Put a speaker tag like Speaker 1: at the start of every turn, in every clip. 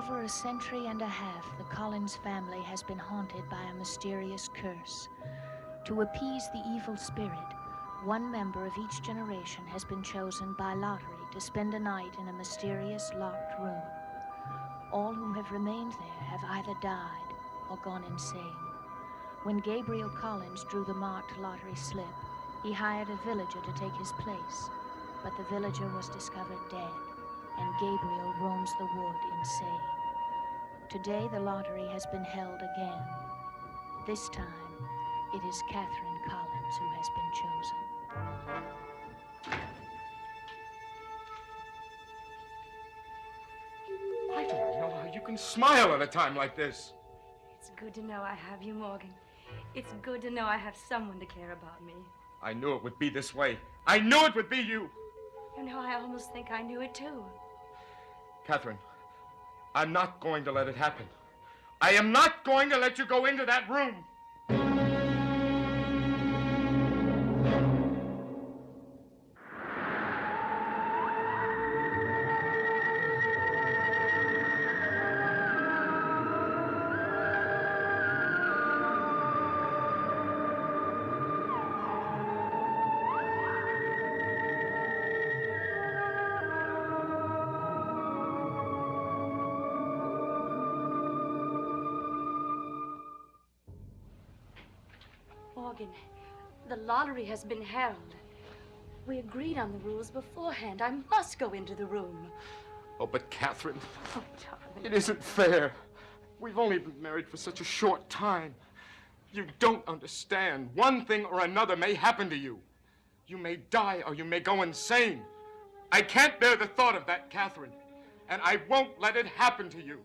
Speaker 1: over a century and a half, the Collins family has been haunted by a mysterious curse. To appease the evil spirit, one member of each generation has been chosen by lottery to spend a night in a mysterious locked room. All who have remained there have either died or gone insane. When Gabriel Collins drew the marked lottery slip, he hired a villager to take his place, but the villager was discovered dead, and Gabriel roams the wood insane. Today, the lottery has been held again. This time, it is Catherine Collins who has been chosen.
Speaker 2: I don't know how you can smile at a time like this.
Speaker 3: It's good to know I have you, Morgan. It's good to know I have someone to care about me.
Speaker 2: I knew it would be this way. I knew it would be you.
Speaker 3: You know, I almost think I knew it too.
Speaker 2: Catherine, I'm not going to let it happen. I am not going to let you go into that room.
Speaker 3: Morgan, the lottery has been held. We agreed on the rules beforehand. I must go into the room.
Speaker 2: Oh, but Catherine,
Speaker 3: Oh, darling.
Speaker 2: it isn't fair. We've only been married for such a short time. You don't understand. One thing or another may happen to you. You may die or you may go insane. I can't bear the thought of that, Catherine. And I won't let it happen to you.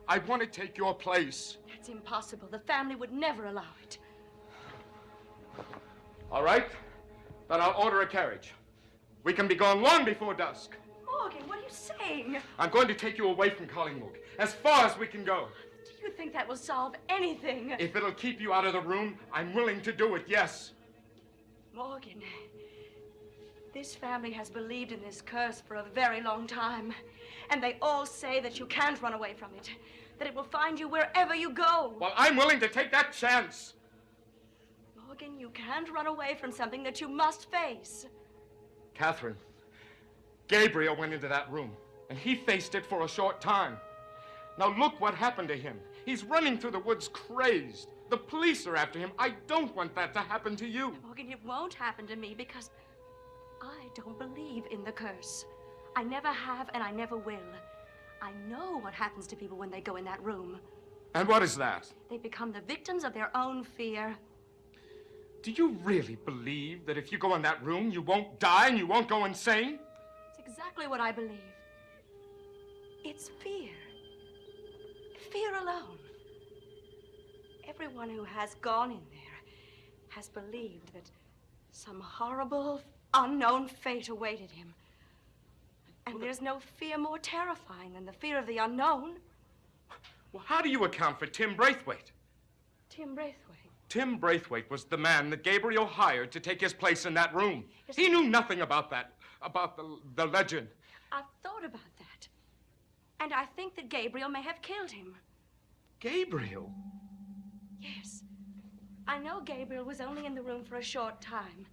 Speaker 2: I want to take your place.
Speaker 3: That's impossible. The family would never allow it.
Speaker 2: All right, then I'll order a carriage. We can be gone long before dusk.
Speaker 3: Morgan, what are you saying?
Speaker 2: I'm going to take you away from Collingwood, as far as we can go.
Speaker 3: Do you think that will solve anything?
Speaker 2: If it'll keep you out of the room, I'm willing to do it, yes.
Speaker 3: Morgan, this family has believed in this curse for a very long time. And they all say that you can't run away from it, that it will find you wherever you go.
Speaker 2: Well, I'm willing to take that chance.
Speaker 3: Morgan, you can't run away from something that you must face.
Speaker 2: Catherine, Gabriel went into that room, and he faced it for a short time. Now look what happened to him. He's running through the woods crazed. The police are after him. I don't want that to happen to you.
Speaker 3: Morgan, it won't happen to me because I don't believe in the curse. I never have and I never will. I know what happens to people when they go in that room.
Speaker 2: And what is that?
Speaker 3: They become the victims of their own fear.
Speaker 2: Do you really believe that if you go in that room, you won't die and you won't go insane?
Speaker 3: It's exactly what I believe. It's fear. Fear alone. Everyone who has gone in there has believed that some horrible, unknown fate awaited him. And there's no fear more terrifying than the fear of the unknown.
Speaker 2: Well, how do you account for Tim Braithwaite?
Speaker 3: Tim Braithwaite.
Speaker 2: Tim Braithwaite was the man that Gabriel hired to take his place in that room.
Speaker 3: Yes.
Speaker 2: He knew nothing about that, about the legend.
Speaker 3: I've thought about that. And I think that Gabriel may have killed him.
Speaker 2: Gabriel?
Speaker 3: Yes. I know Gabriel was only in the room for a short time.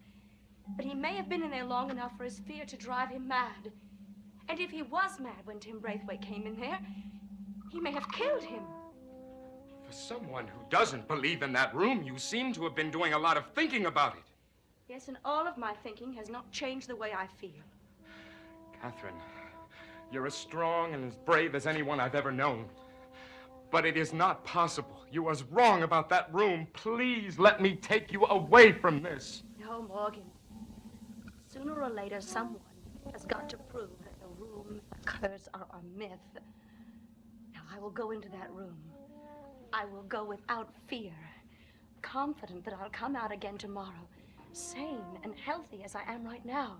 Speaker 3: But he may have been in there long enough for his fear to drive him mad. And if he was mad when Tim Braithwaite came in there, he may have killed him.
Speaker 2: For someone who doesn't believe in that room, you seem to have been doing a lot of thinking about it.
Speaker 3: Yes, and all of my thinking has not changed the way I feel.
Speaker 2: Catherine, you're as strong and as brave as anyone I've ever known. But it is not possible. You was wrong about that room. Please let me take you away from this.
Speaker 3: No, Morgan. Sooner or later, someone has got to prove that the room, the curse are a myth. Now, I will go into that room. I will go without fear, confident that I'll come out again tomorrow, sane and healthy as I am right now.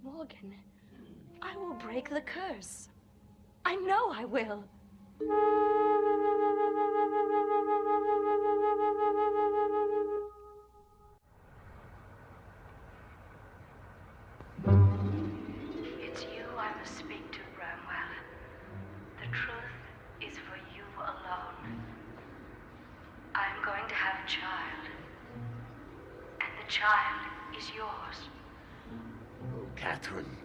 Speaker 3: Morgan, I will break the curse. I know I will.
Speaker 1: It's you I must speak to, Bramwell. The truth child is yours.
Speaker 4: Oh, Catherine.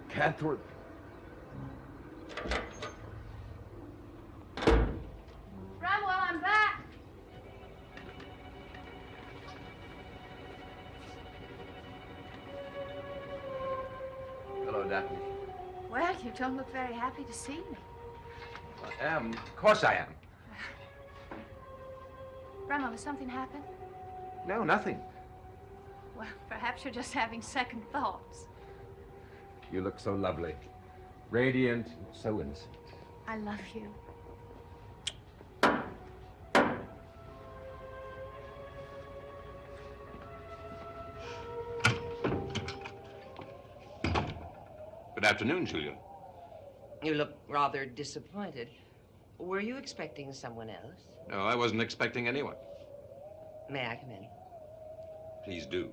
Speaker 4: Catherine.
Speaker 1: Bramwell, I'm back.
Speaker 4: Hello, Daphne.
Speaker 1: Well, you don't look very happy to see me.
Speaker 4: I am. Of course I am.
Speaker 1: Bramwell, has something happened?
Speaker 4: No, nothing.
Speaker 1: Well, perhaps you're just having second thoughts.
Speaker 4: You look so lovely. Radiant, so innocent.
Speaker 1: I love you.
Speaker 4: Good afternoon, Julia.
Speaker 5: You look rather disappointed. Were you expecting someone else?
Speaker 4: No, I wasn't expecting anyone.
Speaker 5: May I come in?
Speaker 4: Please do.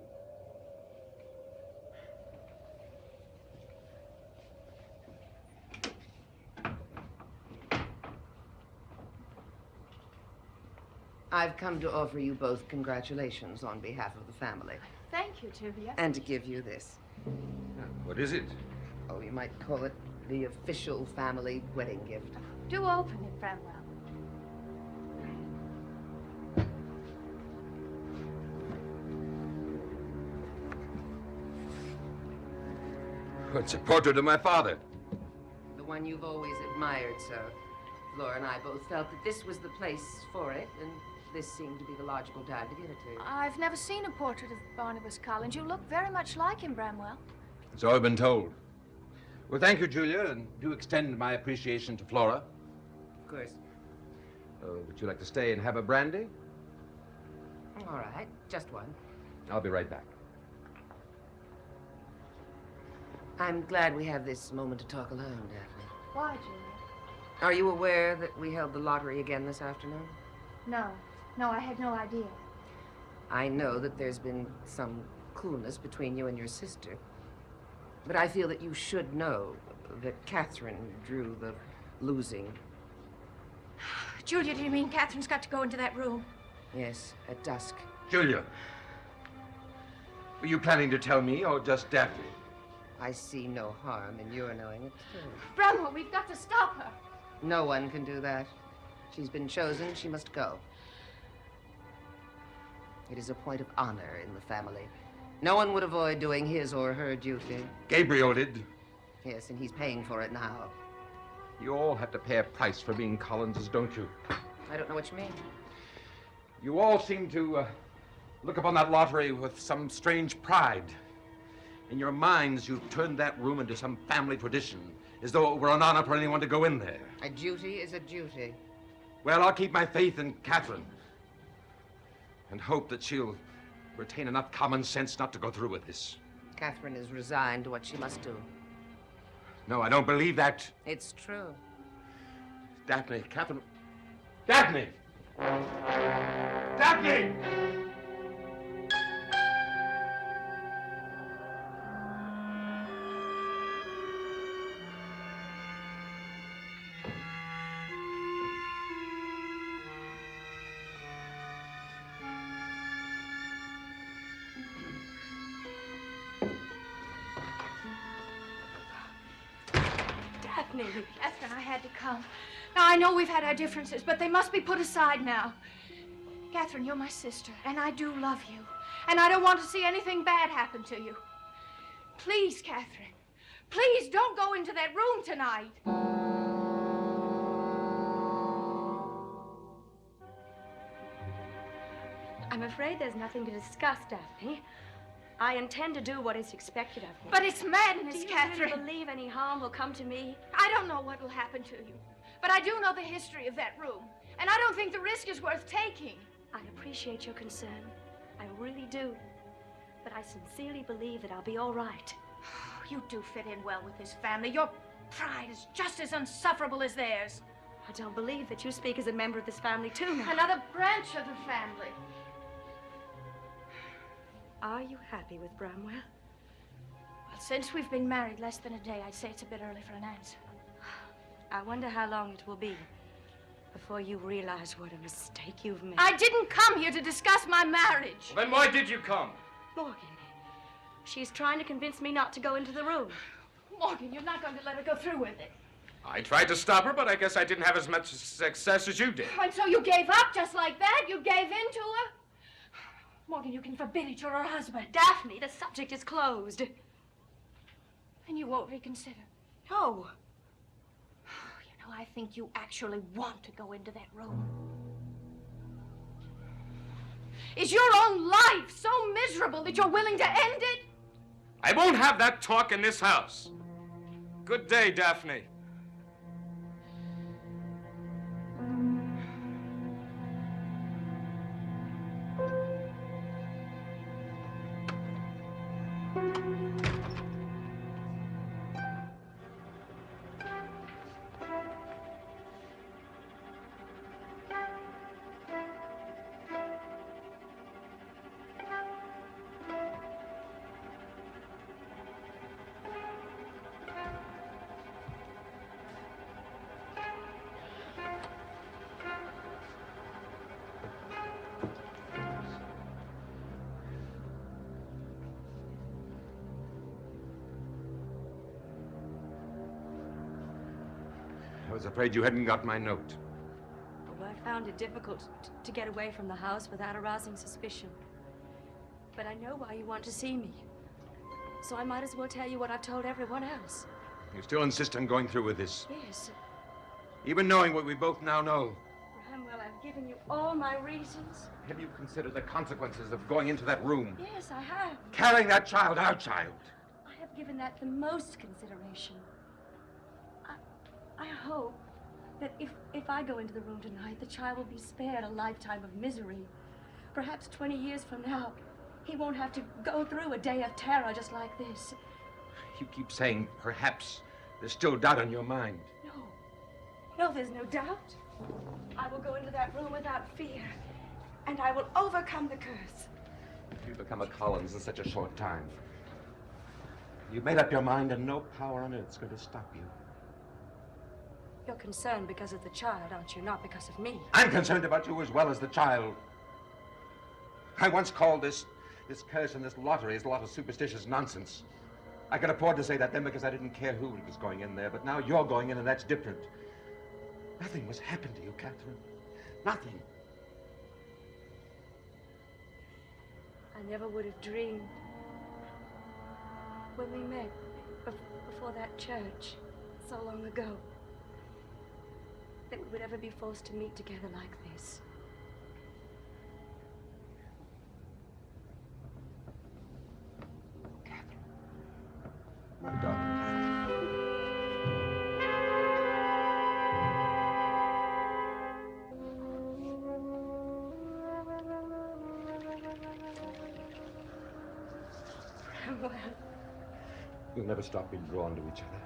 Speaker 5: I've come to offer you both congratulations on behalf of the family.
Speaker 1: Thank you, Julia.
Speaker 5: And to give you this.
Speaker 4: What is it?
Speaker 5: Oh, you might call it the official family wedding gift.
Speaker 1: Do open it, Bramwell.
Speaker 4: It's a portrait of my father.
Speaker 5: The one you've always admired, sir. Flora and I both felt that this was the place for it, and this seemed to be the logical time to give it to you.
Speaker 1: I've never seen a portrait of Barnabas Collins. You look very much like him, Bramwell.
Speaker 4: So I've been told. Well, thank you, Julia, and do extend my appreciation to Flora.
Speaker 5: Of course.
Speaker 4: Would you like to stay and have a brandy?
Speaker 5: All right, just one.
Speaker 4: I'll be right back.
Speaker 5: I'm glad we have this moment to talk alone, Daphne.
Speaker 1: Why, Julia?
Speaker 5: Are you aware that we held the lottery again this afternoon?
Speaker 1: No. No, I had no idea.
Speaker 5: I know that there's been some coolness between you and your sister. But I feel that you should know that Catherine drew the losing.
Speaker 1: Julia, do you mean Catherine's got to go into that room?
Speaker 5: Yes, at dusk.
Speaker 4: Julia, were you planning to tell me or just Daphne?
Speaker 5: I see no harm in your knowing it, too.
Speaker 1: Bramwell, we've got to stop her.
Speaker 5: No one can do that. She's been chosen, she must go. It is a point of honor in the family. No one would avoid doing his or her duty.
Speaker 4: Gabriel did.
Speaker 5: Yes, and he's paying for it now.
Speaker 4: You all have to pay a price for being Collinses, don't you?
Speaker 5: I don't know what you mean.
Speaker 4: You all seem to look upon that lottery with some strange pride. In your minds, you've turned that room into some family tradition, as though it were an honor for anyone to go in there.
Speaker 5: A duty is a duty.
Speaker 4: Well, I'll keep my faith in Catherine and hope that she'll retain enough common sense not to go through with this.
Speaker 5: Catherine is resigned to what she must do.
Speaker 4: No, I don't believe that.
Speaker 5: It's true.
Speaker 4: Daphne, Catherine... Daphne! Daphne!
Speaker 1: Catherine, I had to come. Now, I know we've had our differences, but they must be put aside now. Catherine, you're my sister, and I do love you. And I don't want to see anything bad happen to you. Please, Catherine, please don't go into that room tonight.
Speaker 3: I'm afraid there's nothing to discuss, Daphne. I intend to do what is expected of me.
Speaker 1: But it's madness,
Speaker 3: Do you
Speaker 1: Catherine.
Speaker 3: really believe any harm will come to me?
Speaker 1: I don't know what will happen to you, but I do know the history of that room, and I don't think the risk is worth taking.
Speaker 3: I appreciate your concern. I really do. But I sincerely believe that I'll be all right.
Speaker 1: You do fit in well with this family. Your pride is just as insufferable as theirs.
Speaker 3: I don't believe that you speak as a member of this family, too, now.
Speaker 1: Another branch of the family.
Speaker 3: Are you happy with Bramwell?
Speaker 1: Well, since we've been married less than a day, I'd say it's a bit early for an answer.
Speaker 3: I wonder how long it will be before you realize what a mistake you've made.
Speaker 1: I didn't come here to discuss my marriage.
Speaker 2: Then why did you come?
Speaker 3: Morgan, she's trying to convince me not to go into the room.
Speaker 1: Morgan, you're not going to let her go through with it.
Speaker 2: I tried to stop her, but I guess I didn't have as much success as you did.
Speaker 1: And so you gave up just like that? You gave in to her? Morgan, you can forbid it. You're her husband.
Speaker 3: Daphne, the subject is closed.
Speaker 1: And you won't reconsider.
Speaker 3: No.
Speaker 1: You know, I think you actually want to go into that room. Is your own life so miserable that you're willing to end it?
Speaker 2: I won't have that talk in this house. Good day, Daphne.
Speaker 4: I was afraid you hadn't got my note.
Speaker 3: Well, I found it difficult to get away from the house without arousing suspicion. But I know why you want to see me. So I might as well tell you what I've told everyone else.
Speaker 4: You still insist on going through with this?
Speaker 3: Yes.
Speaker 4: Even knowing what we both now know.
Speaker 3: Well, I've given you all my reasons.
Speaker 4: Have you considered the consequences of going into that room?
Speaker 3: Yes, I have.
Speaker 4: Carrying that child, our child.
Speaker 3: I have given that the most consideration. I hope that if I go into the room tonight, the child will be spared a lifetime of misery. Perhaps 20 years from now, he won't have to go through a day of terror just like this.
Speaker 4: You keep saying perhaps. There's still doubt in your mind.
Speaker 3: No, there's no doubt. I will go into that room without fear, and I will overcome the curse.
Speaker 4: You've become a Collins in such a short time. You've made up your mind, and no power on earth's going to stop you.
Speaker 3: You're concerned because of the child, aren't you? Not because of me.
Speaker 4: I'm concerned about you as well as the child. I once called this curse and this lottery as a lot of superstitious nonsense. I could afford to say that then because I didn't care who was going in there, but now you're going in and that's different. Nothing must happen to you, Catherine. Nothing.
Speaker 3: I never would have dreamed when we met before that church so long ago that we would ever be forced to meet together like this.
Speaker 4: Catherine. My darling Catherine.
Speaker 3: Well,
Speaker 4: We'll never stop being drawn to each other.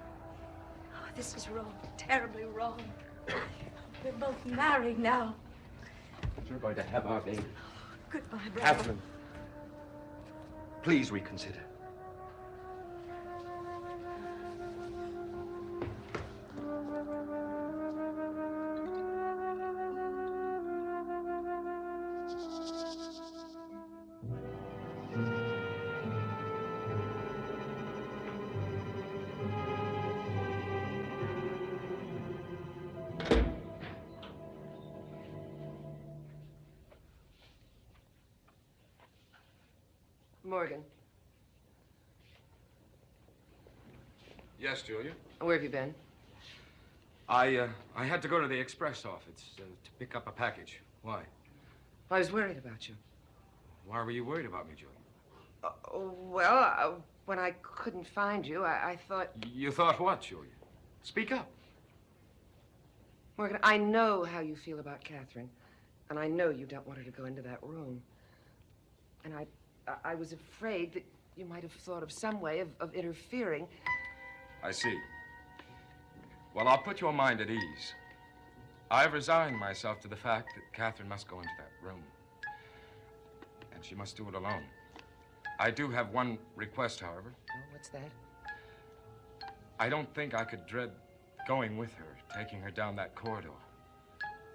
Speaker 3: oh, this is wrong, terribly wrong. We're both married now.
Speaker 4: We're going to have our baby.
Speaker 3: Goodbye, brother.
Speaker 4: Catherine, please reconsider.
Speaker 5: Morgan,
Speaker 2: Yes, Julia?
Speaker 5: where have you been?
Speaker 2: I had to go to the express office to pick up a package. Why?
Speaker 5: I was worried about you.
Speaker 2: Why were you worried about me, Julia?
Speaker 5: When I couldn't find you, I thought...
Speaker 2: You thought what, Julia? Speak up.
Speaker 5: Morgan, I know how you feel about Catherine, and I know you don't want her to go into that room. And I was afraid that you might have thought of some way of interfering.
Speaker 2: I see. Well, I'll put your mind at ease. I've resigned myself to the fact that Catherine must go into that room. And she must do it alone. I do have one request, however.
Speaker 5: Oh, what's that?
Speaker 2: I don't think I could dread going with her, taking her down that corridor,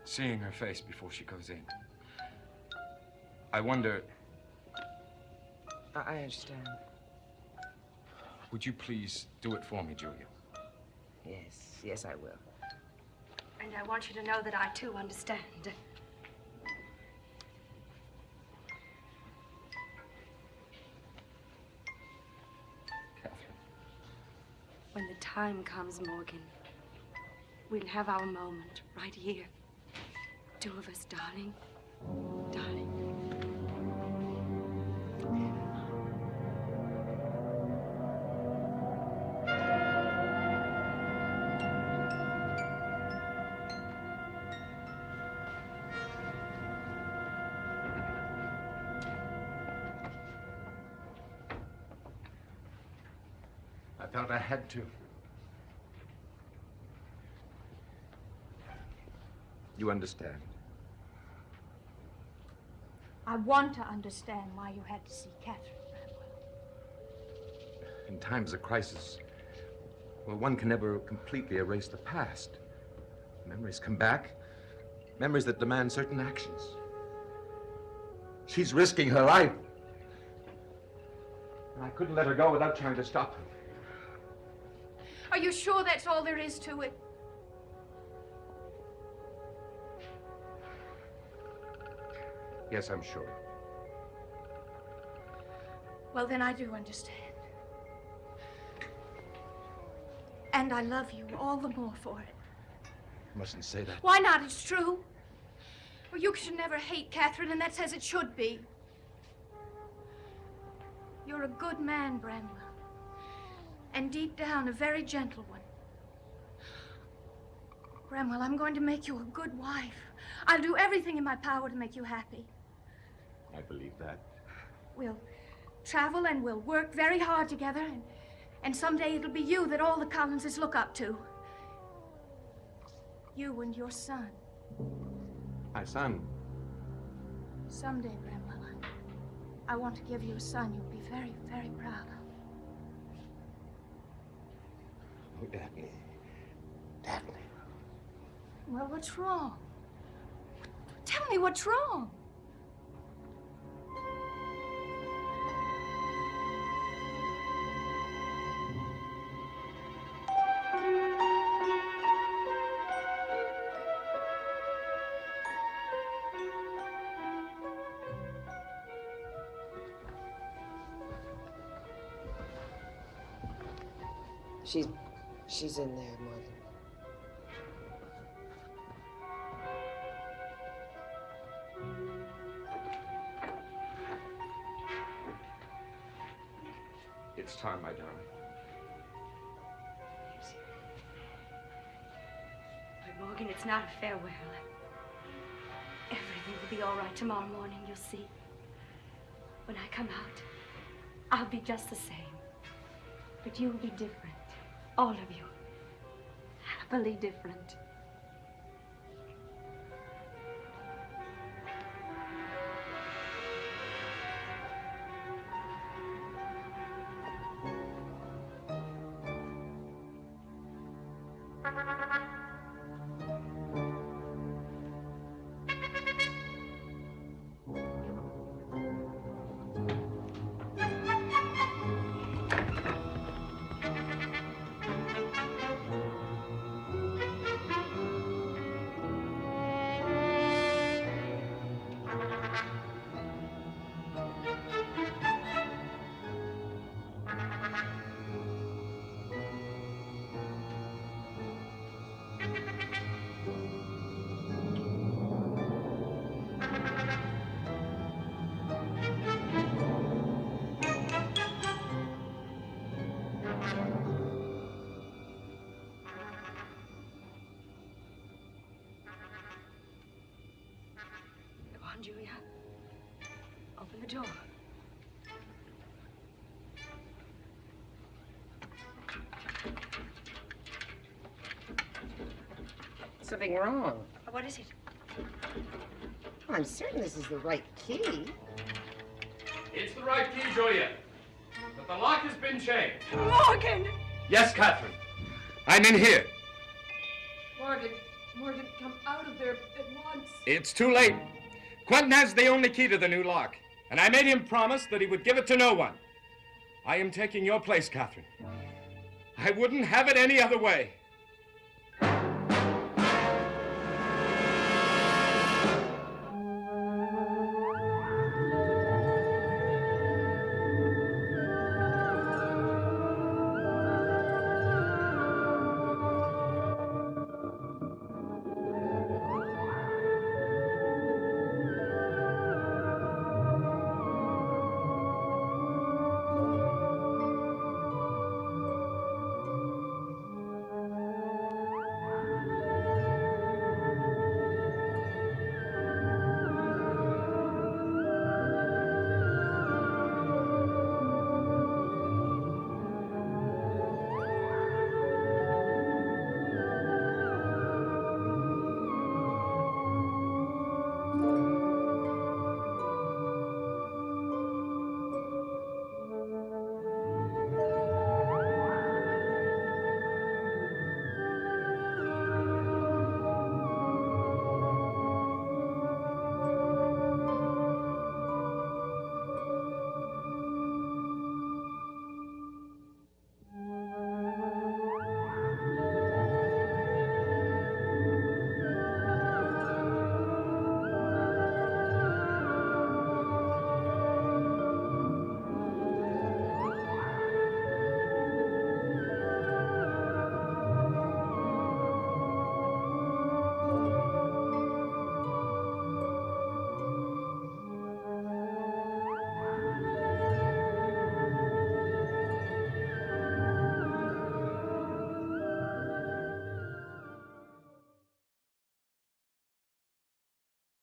Speaker 2: seeing her face before she goes in. I wonder
Speaker 5: I understand.
Speaker 2: Would you please do it for me, Julia?
Speaker 5: Yes, I will.
Speaker 3: And I want you to know that I, too, understand.
Speaker 2: Catherine.
Speaker 3: When the time comes, Morgan, we'll have our moment right here. Two of us, darling. Darling.
Speaker 4: I felt I had to. You understand?
Speaker 1: I want to understand why you had to see Catherine Bramwell.
Speaker 4: In times of crisis, well, one can never completely erase the past. Memories come back, memories that demand certain actions. She's risking her life. And I couldn't let her go without trying to stop her.
Speaker 1: Are you sure that's all there is to it?
Speaker 4: Yes, I'm sure.
Speaker 1: Well, then I do understand. And I love you all the more for it.
Speaker 4: You mustn't say that.
Speaker 1: Why not? It's true. Well, you should never hate Catherine, and that's as it should be. You're a good man, Bramwell. And deep down, a very gentle one. Bramwell, I'm going to make you a good wife. I'll do everything in my power to make you happy.
Speaker 4: I believe that.
Speaker 1: We'll travel and we'll work very hard together, and someday it'll be you that all the Collinses look up to. You and your son.
Speaker 4: My son.
Speaker 1: Someday, Bramwell, I want to give you a son you'll be very, very proud of.
Speaker 4: Oh, Daphne. Daphne.
Speaker 1: Well, what's wrong? Tell me what's wrong.
Speaker 5: She's in there, Morgan.
Speaker 4: It's time, my darling.
Speaker 3: But Morgan, it's not a farewell. Everything will be all right tomorrow morning, you'll see. When I come out, I'll be just the same. But you'll be different. All of you. Happily different. Julia, open the door.
Speaker 5: Something wrong.
Speaker 3: What is it?
Speaker 5: I'm certain this is the right key.
Speaker 2: It's the right key, Julia. But the lock has been changed.
Speaker 3: Morgan!
Speaker 2: Yes, Catherine. I'm in here.
Speaker 5: Morgan, come out of there at once.
Speaker 2: It's too late. Quentin has the only key to the new lock. And I made him promise that he would give it to no one. I am taking your place, Catherine. I wouldn't have it any other way.